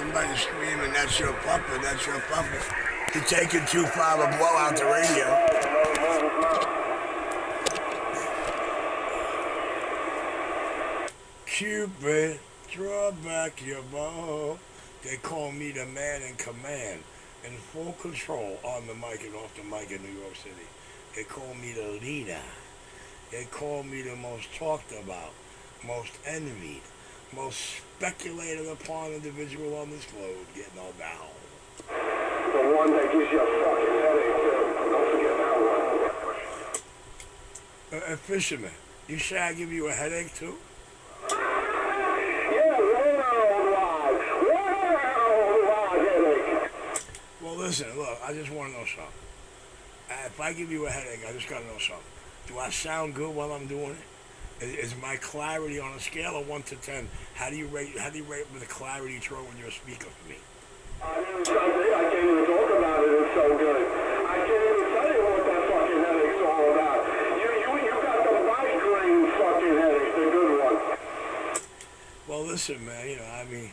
somebody screaming, that's your puppet, that's your puppet. You're taking too far to blow out the radio. Cupid, draw back your bow. They call me the man in command, in full control on the mic and off the mic in New York City. They call me the leader. They call me the most talked about, most envied, most speculated upon individual on this globe, getting all down. The one that gives you a fucking headache, too. Don't forget that one. Fisherman, you say I give you a headache too? Well, listen, look, I just want to know something. If I give you a headache, I just got to know something. Do I sound good while I'm doing it? Is my clarity on a scale of 1 to 10? How do you rate with the clarity you throw when you're a speaker for me? I can't even talk about it. It's so good. I can't even tell you what that fucking headache's all about. You got the migraine fucking headache, the good one. Well, listen, man, I mean,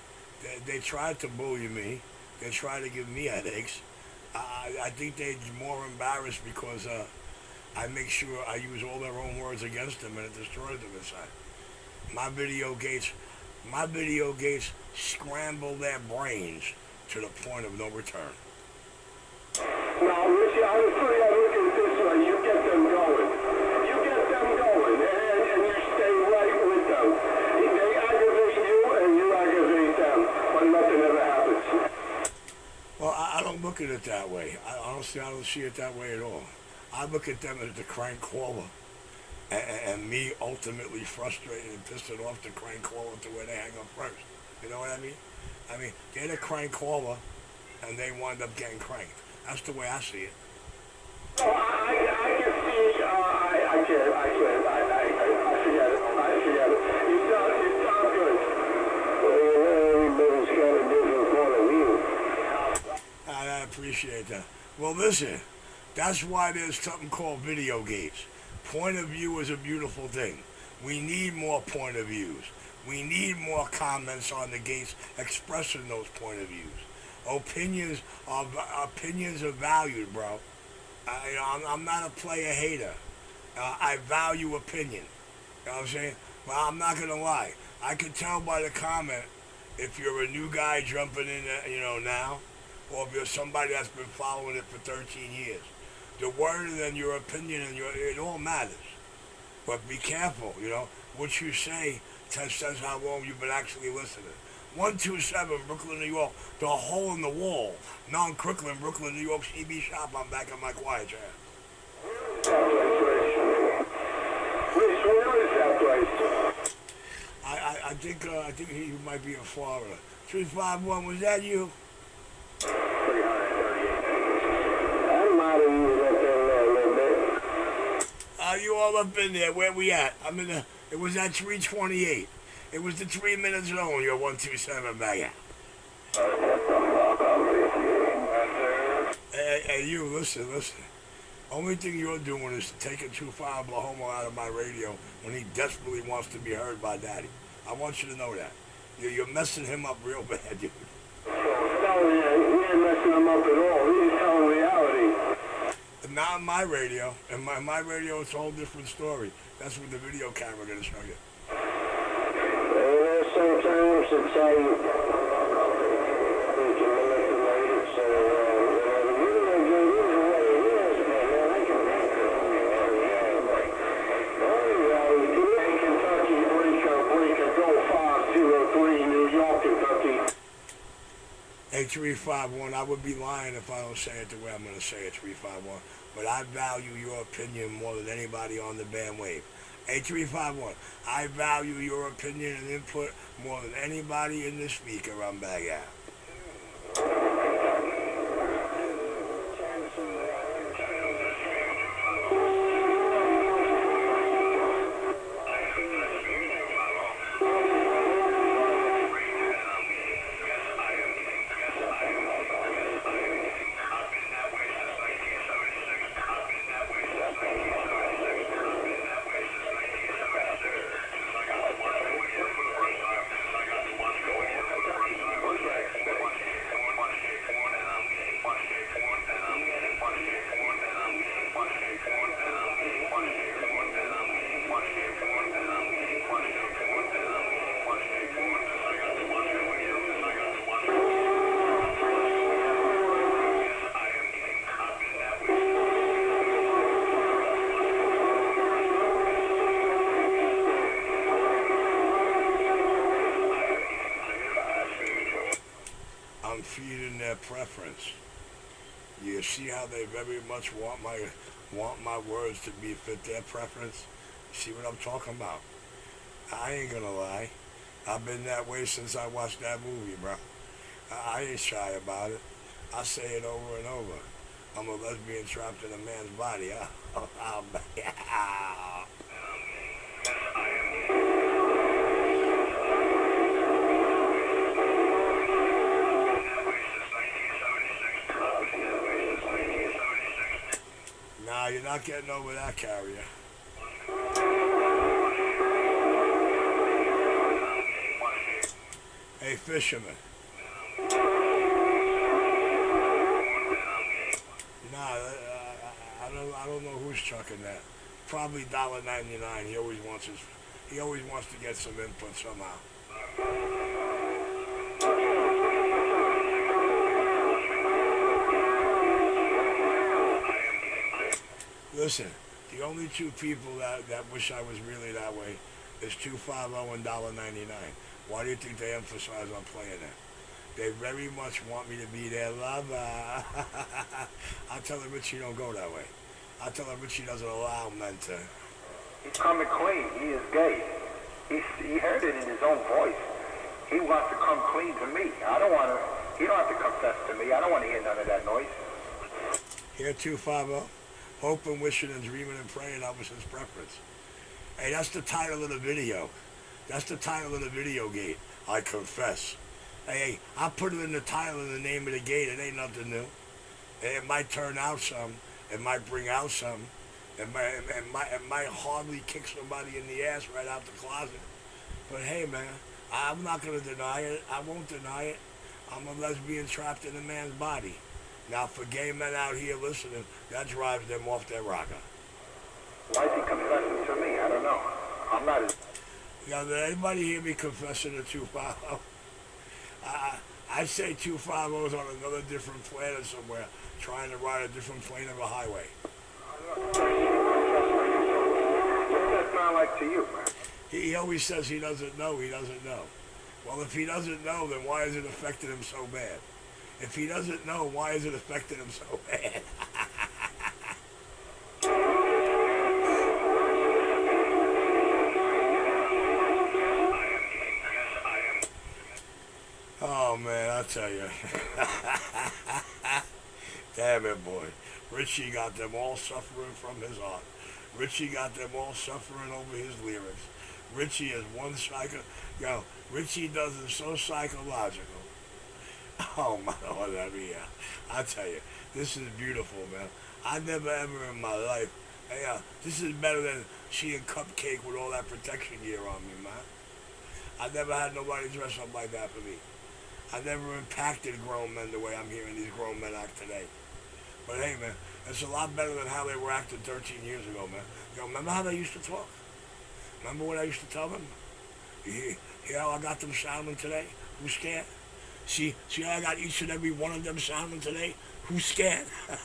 they tried to bully me. They try to give me headaches. I think they're more embarrassed because I make sure I use all their own words against them and it destroys them inside. My video gates scramble their brains to the point of no return. Now, Richie, I was pretty look at it this way. You get them going. And you stay right with them. They aggravate you and you aggravate them, but nothing ever happens. Well, I don't look at it that way. Honestly, I don't see it that way at all. I look at them as the crank caller, and me ultimately frustrated and pissed it off the crank caller to where they hang up first. You know what I mean? I mean, they're the crank caller, and they wind up getting cranked. That's the way I see it. Oh, I can see, I can't, I forget it. It sounds good. Everybody's got a different point of view. I appreciate that. Well, listen, that's why there's something called video games. Point of view is a beautiful thing. We need more point of views. We need more comments on the gates expressing those point of views. Opinions are valued, bro. I'm not a player hater. I value opinion. You know what I'm saying? But I'm not gonna lie. I can tell by the comment if you're a new guy jumping in, now, or if you're somebody that's been following it for 13 years. The word and your opinion and it all matters. But be careful, what you say says how long you've been actually listening. 127 Brooklyn, New York, the hole in the wall. Non-Crooklyn, Brooklyn, New York, CB shop. I'm back in my quiet chair. Where is that place? I think he might be in Florida. 351, was that you? Pretty high, 38. I might have used up there a little bit. You all up in there. Where we at? It was at 328. It was the 3 minutes zone. You're 127 back out. Hey, you, listen. Only thing you're doing is taking too far Oklahoma out of my radio when he desperately wants to be heard by Daddy. I want you to know that. You're messing him up real bad, dude. He ain't messing him up at all. He's telling reality. Not on my radio. And my radio, it's a whole different story. That's what the video camera going to show you. Sometimes it's Hey, 351, I would be lying if I don't say it the way I'm going to say it, 351. But I value your opinion more than anybody on the bandwave. Hey, 351, I value your opinion and input more than anybody in the speaker I'm back at. their preference. You see how they very much want my words to be fit their preference? See what I'm talking about? I ain't gonna lie. I've been that way since I watched that movie, bro. I ain't shy about it. I say it over and over. I'm a lesbian trapped in a man's body. Nah, you're not getting over that, carrier. Hey, fisherman. Nah, I don't know who's chucking that. Probably $1.99. He always wants to get some input somehow. Listen, the only two people that wish I was really that way is 250 and $1.99. Why do you think they emphasize on playing that? They very much want me to be their lover. I tell them Richie don't go that way. I tell them Richie doesn't allow men to. He's coming clean. He is gay. He heard it in his own voice. He wants to come clean to me. I don't want to. He don't have to confess to me. I don't want to hear none of that noise. Here, 250. Hoping, wishing, and dreaming and praying that was his preference. Hey, that's the title of the video. That's the title of the video, Gate. I confess. Hey, I put it in the title and the name of the gate. It ain't nothing new. It might turn out some. It might bring out some. It might hardly kick somebody in the ass right out the closet. But hey, man, I'm not going to deny it. I won't deny it. I'm a lesbian trapped in a man's body. Now, for gay men out here listening, that drives them off their rocker. Why is he confessing to me? I don't know. I'm not as... Now, did anybody hear me confessing to 250? I say 250's on another different planet somewhere, trying to ride a different plane of a highway. What does that sound like to you, man? He always says he doesn't know, he doesn't know. Well, if he doesn't know, then why is it affecting him so bad? If he doesn't know, why is it affecting him so bad? Oh, man, I tell you. Damn it, boy. Richie got them all suffering from his art. Richie got them all suffering over his lyrics. Richie is one Richie does it so psychological. Oh, my Lord, I tell you, this is beautiful, man. I never ever in my life, this is better than she and Cupcake with all that protection gear on me, man. I never had nobody dress up like that for me. I never impacted grown men the way I'm hearing these grown men act today. But hey, man, it's a lot better than how they were acting 13 years ago, man. Remember how they used to talk? Remember what I used to tell them? You hear how I got them sounding today? Who's scared? See how I got each and every one of them sounding today? Who's scared? I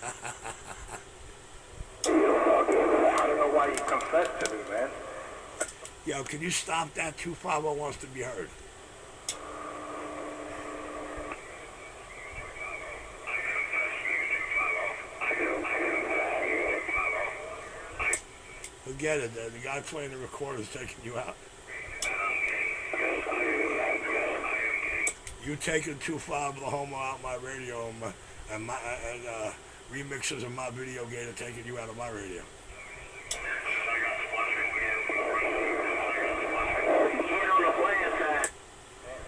don't know why you confessed to me, man. Yo, can you stop that? 250 wants to be heard. Forget it, the guy playing the recorder is taking you out. You taking 250 Homo out my radio and remixes of my video gate are taking you out of my radio.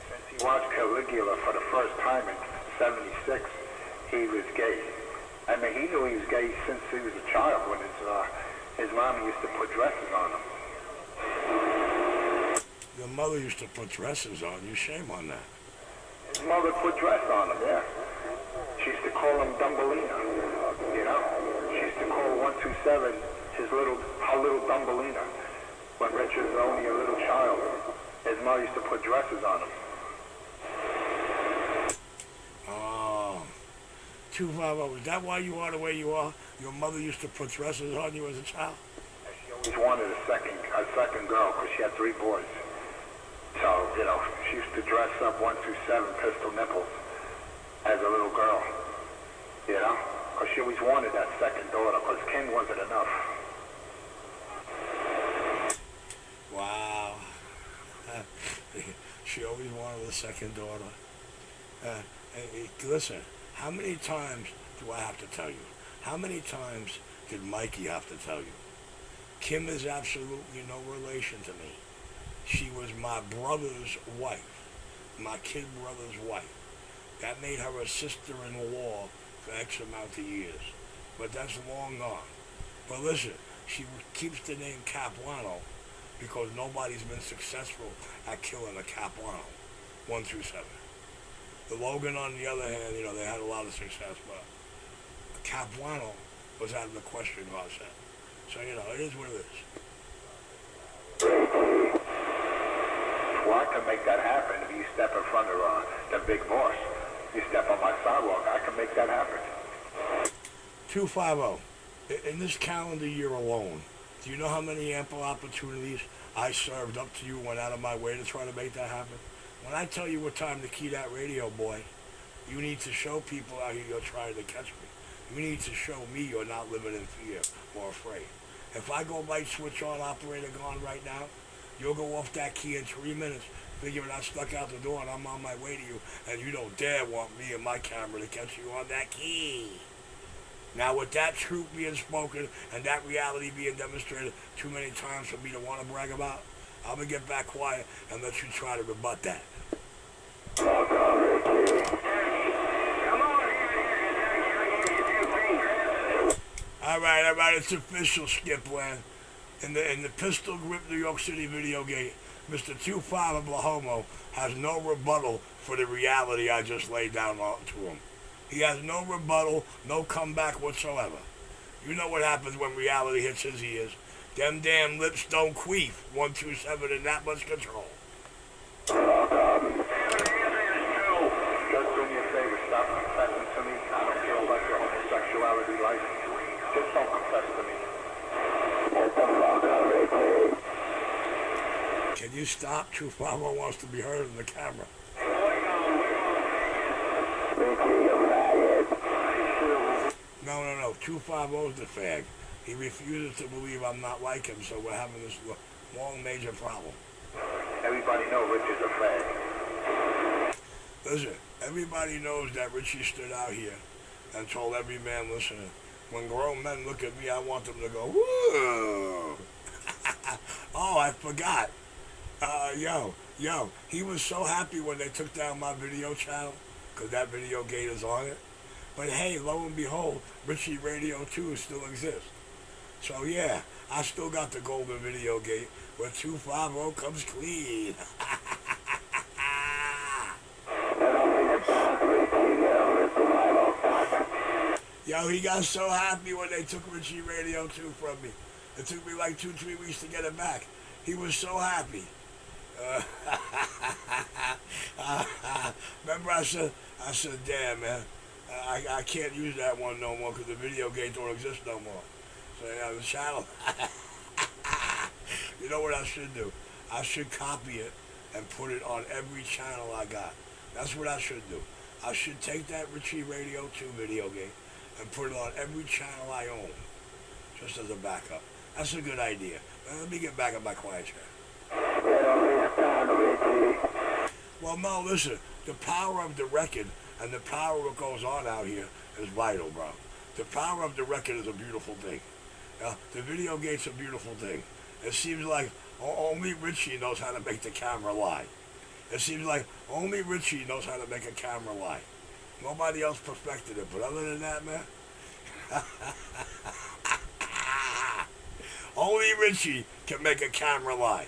Since he watched Caligula for the first time in '76, he was gay. I mean, he knew he was gay since he was a child when his mom used to put dresses on him. Your mother used to put dresses on you. Shame on that. His mother put dress on him, yeah. She used to call him Dumbelina, you know? She used to call 127 her little Dumbelina. When Richard was only a little child, his mother used to put dresses on him. Oh. 250, is that why you are the way you are? Your mother used to put dresses on you as a child? She always wanted a second girl because she had 3 boys. So, you know, she used to dress up 127 pistol nipples. as a little girl, you know? Because she always wanted that second daughter, because Ken wasn't enough. Wow. She always wanted a second daughter. Listen, how many times do I have to tell you? How many times did Mikey have to tell you? Kim is absolutely no relation to me. She was my brother's wife, my kid brother's wife. That made her a sister-in-law for X amount of years. But that's long gone. But listen, she keeps the name Capuano because nobody's been successful at killing a Capuano, 1 through 7. The Logan, on the other hand, they had a lot of success, but Capuano was out of the question, God said. So, it is what it is. Well, I can make that happen if you step in front of the big boss. You step on my sidewalk, I can make that happen. 250. In this calendar year alone, do you know how many ample opportunities I served up to you, went out of my way to try to make that happen? When I tell you what time to key that radio, boy, you need to show people out here you're trying to catch me. You need to show me you're not living in fear or afraid. If I go light switch on, operator gone right now, you'll go off that key in 3 minutes, figuring I stuck out the door and I'm on my way to you, and you don't dare want me and my camera to catch you on that key. Now, with that truth being spoken and that reality being demonstrated too many times for me to want to brag about, I'm going to get back quiet and let you try to rebut that. All right, it's official, Skipland. In the pistol grip New York City video gate, Mr. 25 of Blahomo has no rebuttal for the reality I just laid down to him. He has no rebuttal, no comeback whatsoever. You know what happens when reality hits his ears. Them damn lips don't queef. 127 in that much control. Just do me a favor, stop confessing to me. I don't care about your homosexuality life. Just don't confess to me. Can you stop? 250 wants to be heard in the camera. No. 250's the fag. He refuses to believe I'm not like him, so we're having this long major problem. Everybody knows Rich is a fag. Listen, everybody knows that Richie stood out here and told every man listening, when grown men look at me, I want them to go, whoa. Oh, I forgot. He was so happy when they took down my video channel, because that video gate is on it. But hey, lo and behold, Richie Radio 2 still exists. So yeah, I still got the golden video gate where 250 comes clean. Yo, he got so happy when they took Richie Radio 2 from me. It took me like 2-3 weeks to get it back. He was so happy. Remember I said, damn, man, I can't use that one no more because the video gate don't exist no more. So yeah, the channel. You know what I should do? I should copy it and put it on every channel I got. That's what I should do. I should take that Richie Radio 2 video game and put it on every channel I own, just as a backup. That's a good idea. Let me get back in my quiet chair. Well, Mo, listen, the power of the record and the power of what goes on out here is vital, bro. The power of the record is a beautiful thing. The video gate's a beautiful thing. It seems like only Richie knows how to make the camera lie. It seems like only Richie knows how to make a camera lie. Nobody else perfected it, but other than that, man, only Richie can make a camera lie.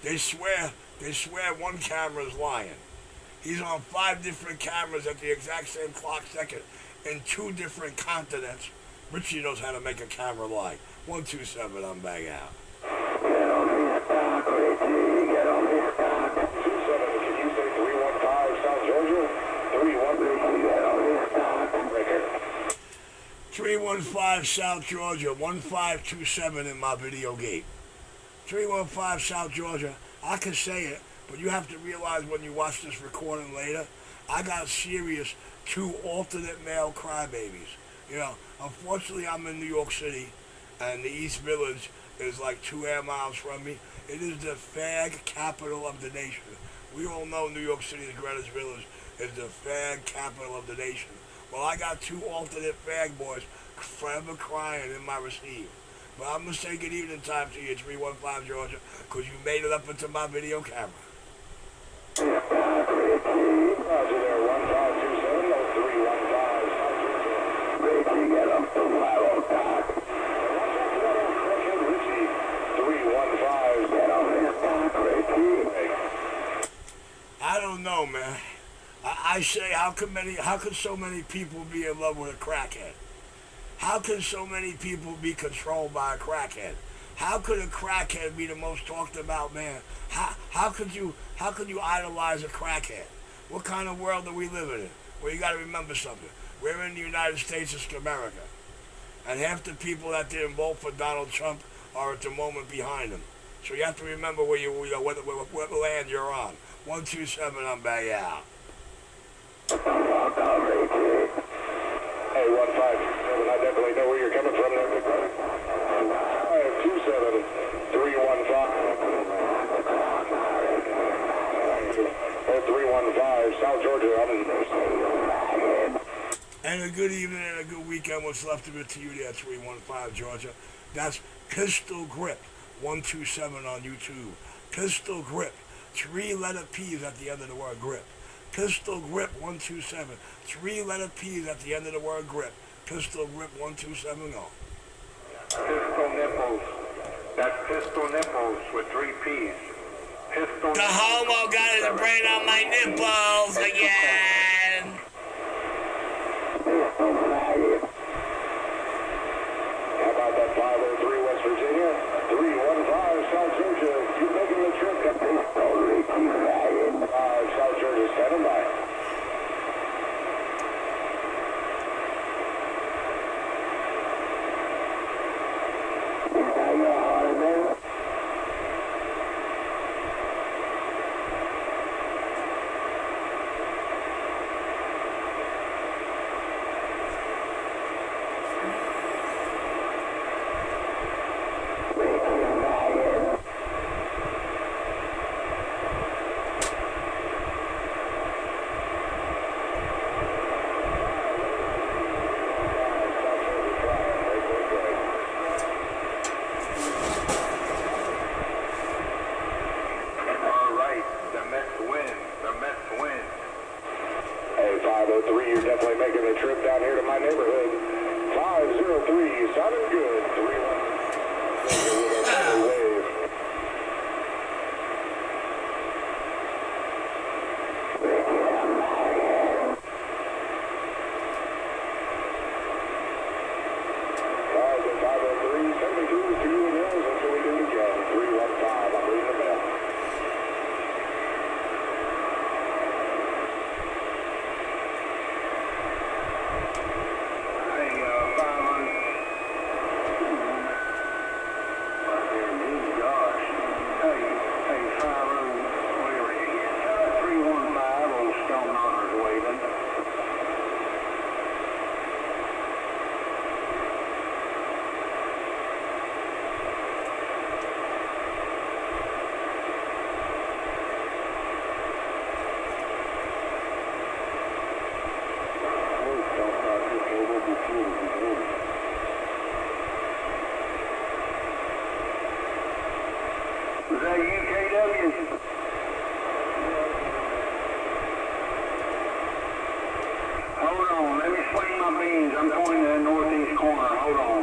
They swear one camera's lying. He's on 5 different cameras at the exact same clock second in 2 different continents. Richie knows how to make a camera lie. 127, I'm back out. Get on this dock, Richie. Get on this dock. 27, can you say 315 South Georgia? 315, get on this dock. Record. 315 South Georgia, 1527 in my video gate. 315 South Georgia, I can say it, but you have to realize when you watch this recording later, I got serious two alternate male crybabies. You know, unfortunately, I'm in New York City, and the East Village is like 2 air miles from me. It is the fag capital of the nation. We all know New York City, the Greenwich Village, is the fag capital of the nation. Well, I got two alternate fag boys forever crying in my receive. But I'm going to say good evening time to you, 315 Georgia, because you made it up into my video camera. Roger there, 1527, 0315. Richie, get up to 505. Richie, 315. Get on this dock, Richie. I don't know, man. I say, how could so many people be in love with a crackhead? How can so many people be controlled by a crackhead? How could a crackhead be the most talked about man? How could you idolize a crackhead? What kind of world are we living in? Well, you got to remember something. We're in the United States of America, and half the people that didn't vote for Donald Trump are at the moment behind him. So you have to remember what land you're on. 127, I'm back out. Hey, 1527, I definitely know where you're coming from there. 527, 315. 315, South Georgia. And a good evening and a good weekend. What's left of it to you there, 315 Georgia. That's Pistol Grip 127 on YouTube. Pistol Grip. 3-letter P's at the end of the word grip. Pistol Grip 127. 3-letter P's at the end of the word grip. Pistol Grip 127 on. Pistol nipples. That's pistol nipples with 3 P's. Pistol The homo got his brain on my nipples again. How about that 503 West Virginia? 315 South Georgia. You making the trip? South Georgia, standing by. Hey, 503, you're definitely making the trip down here to my neighborhood. 503, sounding good. 315. Wave. Is that UKW? Hold on, let me swing my beans. I'm going to the northeast corner. Hold on.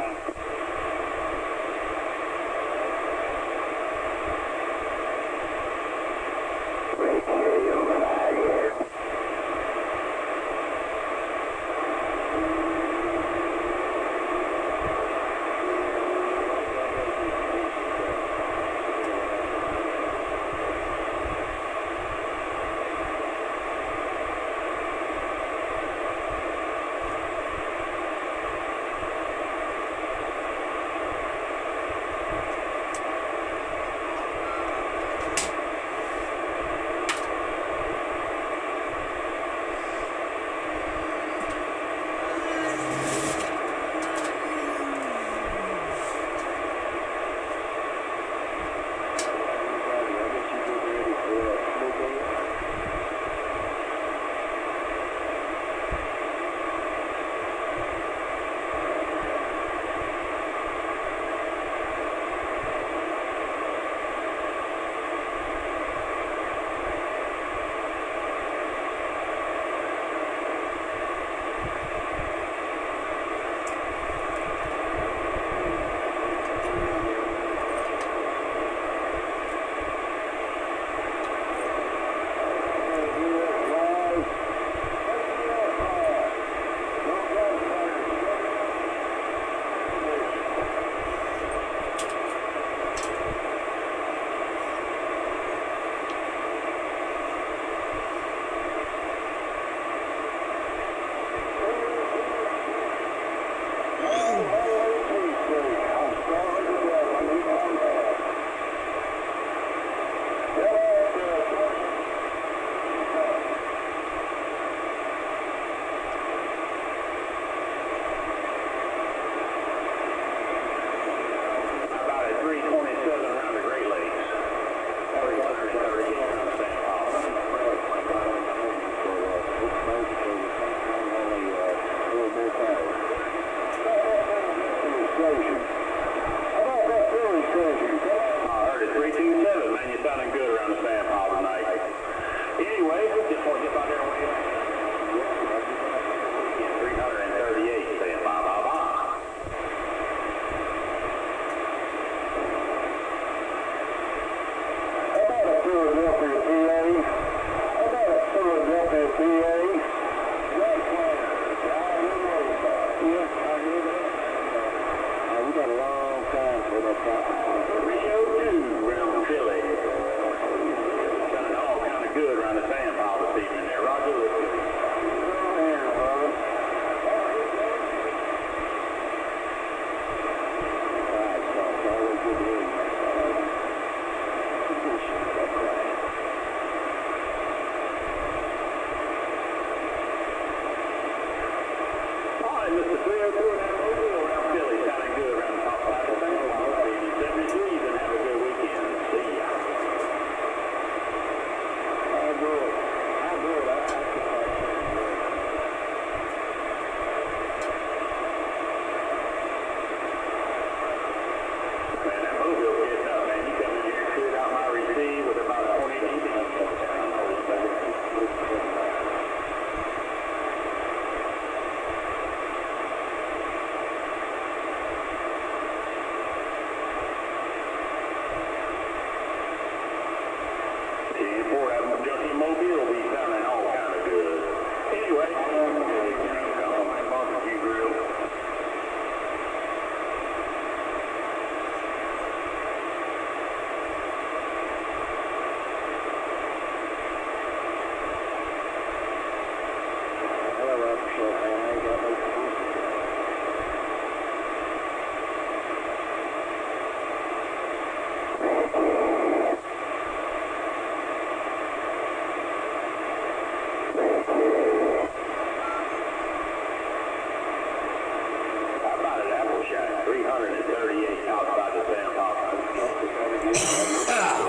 That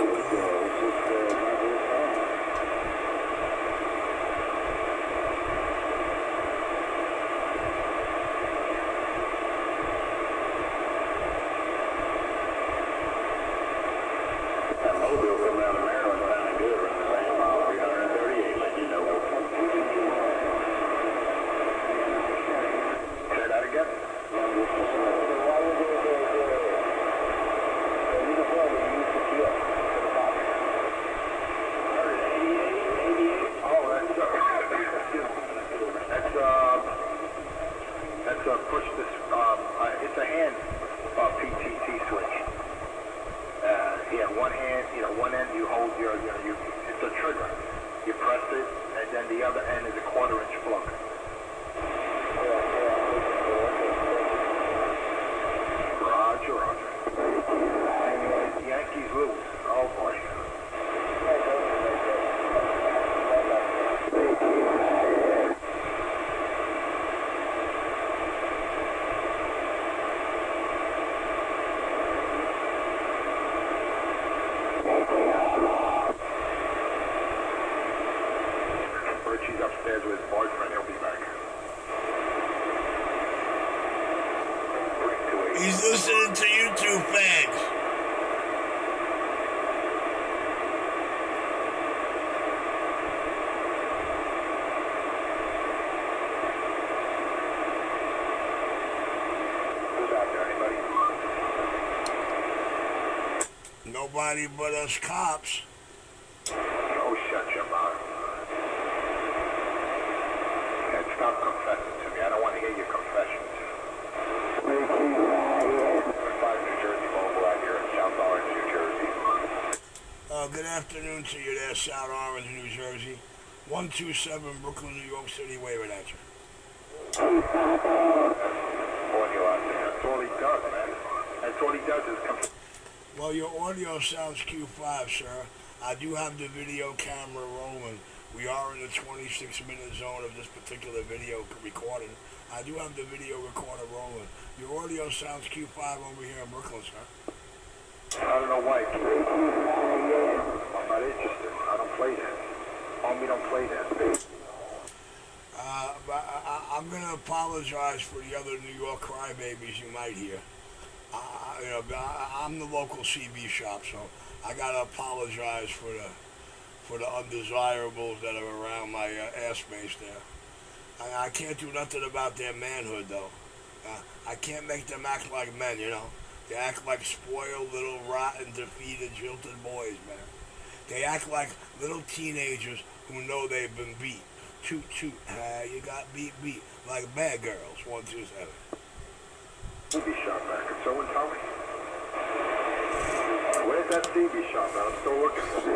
mobile coming out of Maryland sounding good. We're in the same mile, 338, let you know. Say that again? That's push this, it's a hand PTT switch. Yeah, one hand, one end you hold it's a trigger. You press it, and then the other end is a 1/4-inch plug. Roger, Roger. Yankees lose. Oh boy. Richie's upstairs with his boyfriend. He'll be back. He's listening to you two fags. Who's out there? Anybody? Nobody but us cops. Oh, shut your mouth. And stop confessing to me. I don't want to hear your confessions. 5 New Jersey Mobile out here in South Orange, New Jersey. Good afternoon to you there, South Orange, New Jersey. 127 Brooklyn, New York City, waving at you. Audio out there. That's all he does, man. That's all he does is confess. Well, your audio sounds Q5, sir. I do have the video camera rolling. We are in the 26-minute zone of this particular video recording. I do have the video recorder rolling. Your audio sounds Q5 over here in Brooklyn, sir. I don't know why. I'm not interested. I don't play that. Homie, don't play that. I'm going to apologize for the other New York crybabies you might hear. I'm the local CB shop, so I got to apologize for the undesirables that are around my airspace there. I can't do nothing about their manhood, though. I can't make them act like men, They act like spoiled, little, rotten, defeated, jilted boys, man. They act like little teenagers who know they've been beat. Toot, toot, you got beat, like bad girls, 127. CB shop back. Can someone tell me? Where's that CB shop at? I'm still looking for it.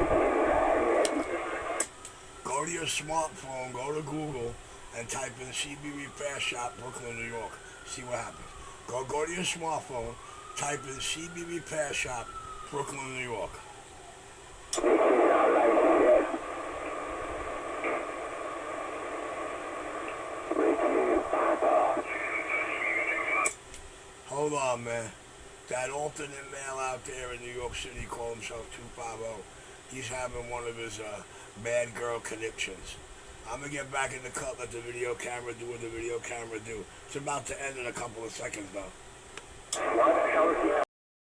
Go to your smartphone, go to Google, and type in CB Repair Shop, Brooklyn, New York. See what happens. Go to your smartphone, type in CB Repair Shop, Brooklyn, New York. Hold on, man. That alternate male out there in New York City called himself 250. He's having one of his bad girl conniptions. I'm going to get back in the cut, let the video camera do what the video camera do. It's about to end in a couple of seconds, though. Why the hell is he